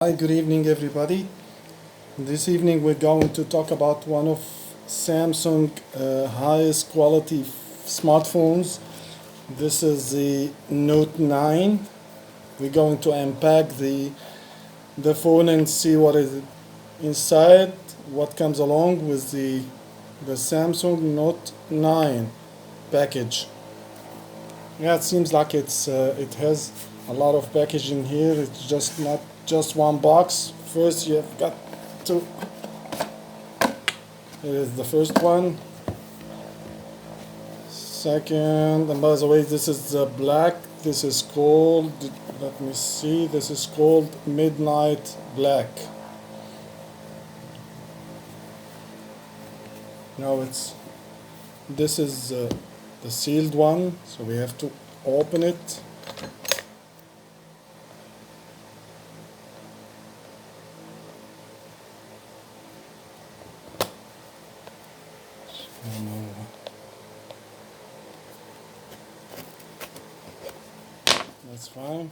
Hi, good evening, everybody. This evening we're going to talk about one of Samsung highest quality smartphones. This is the Note 9. We're going to unpack the phone and see what is inside, what comes along with the Samsung Note 9 package. Yeah, it seems like it has a lot of packaging here. It's just not just one box. First, you've got to. Here is the first one. Second, and by the way, this is the black. This is called. Let me see. This is called Midnight Black. Now it's. This is the sealed one, so we have to open it. That's fine.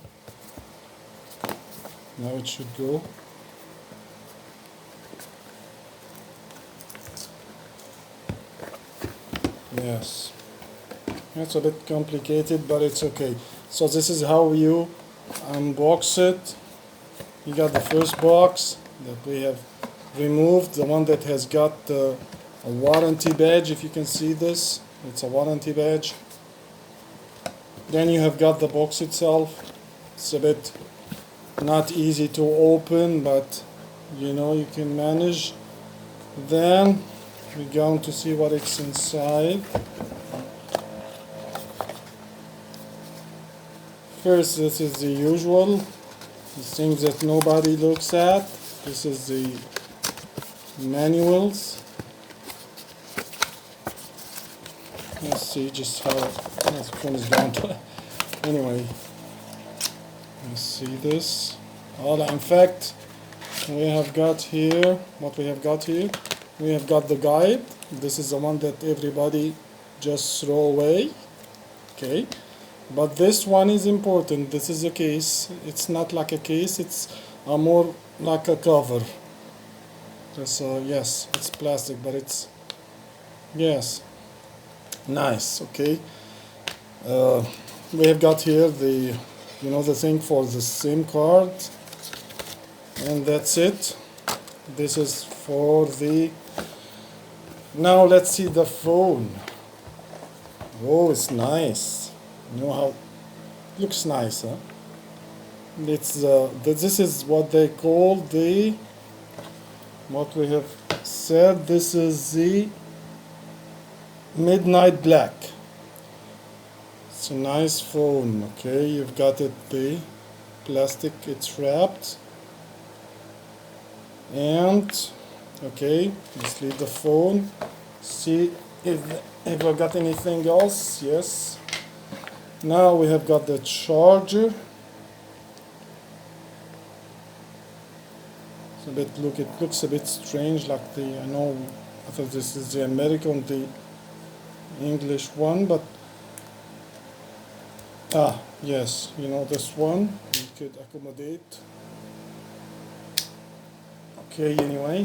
Now it should go. Yes. It's a bit complicated, but it's okay. So this is how you unbox it. You got the first box that we have removed, the one that has got a warranty badge. If you can see this, it's a warranty badge. Then you have got the box itself. It's a bit not easy to open, but you can manage. Then we're going to see what it's inside. First, this is the usual, the things that nobody looks at. This is the manuals. Let's see just how this phone is going to. Anyway, let's see this. In fact, we have got here, what we have got here, we have got the guide. This is the one that everybody just throw away. Okay. But this one is important. This is a case. It's not like a case. It's more like a cover. So yes, it's plastic, but it's yes, nice. Okay. We have got here the the thing for the SIM card, and that's it. This is for the. Now let's see the phone. Oh, it's nice. You know how looks nice, huh? It's this is what they call what we have said. This is the Midnight Black. It's a nice phone. Okay, you've got it the plastic. It's wrapped, and okay, let's leave the phone. See if I got anything else. Yes. Now we have got the charger. It's a bit it looks a bit strange, like I thought this is the American, the English one, but yes, this one we could accommodate. Okay, anyway.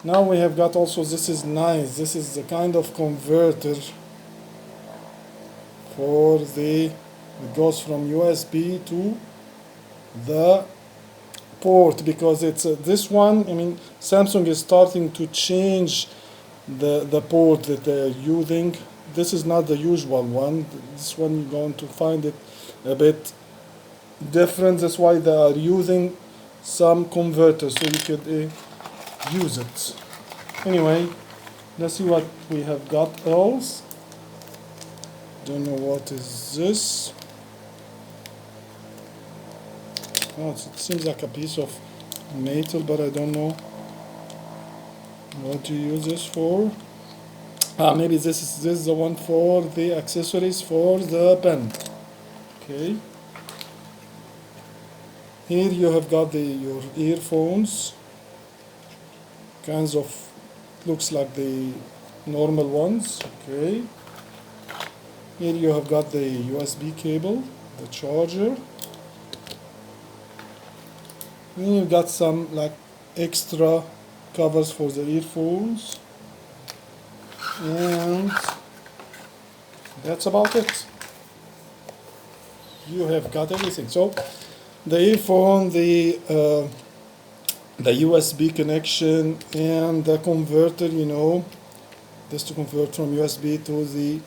Now we have got also, this is nice. This is the kind of converter for it goes from USB to the port, because it's this one. I mean, Samsung is starting to change the port that they're using. This is not the usual one. This one you're going to find it a bit different. That's why they are using some converters so you could use it. Anyway, let's see what we have got else. Don't know what is this. Oh, it seems like a piece of metal, but I don't know what do you use this for. Maybe this is the one for the accessories for the pen. Okay. Here you have got your earphones. Kinds of looks like the normal ones. Okay. Here you have got the USB cable, the charger. Then you got some like extra covers for the earphones, and that's about it. You have got everything. So the earphone, the USB connection, and the converter, you know, this to convert from USB to the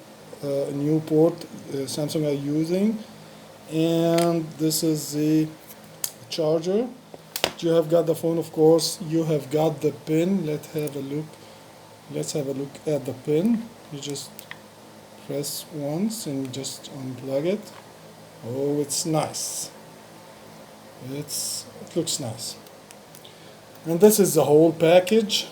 new port Samsung are using. And this is the charger. You have got the phone, of course. You have got the pin. Let's have a look. Let's have a look at the pin. You just press once and just unplug it. Oh, it's nice. It looks nice. And this is the whole package.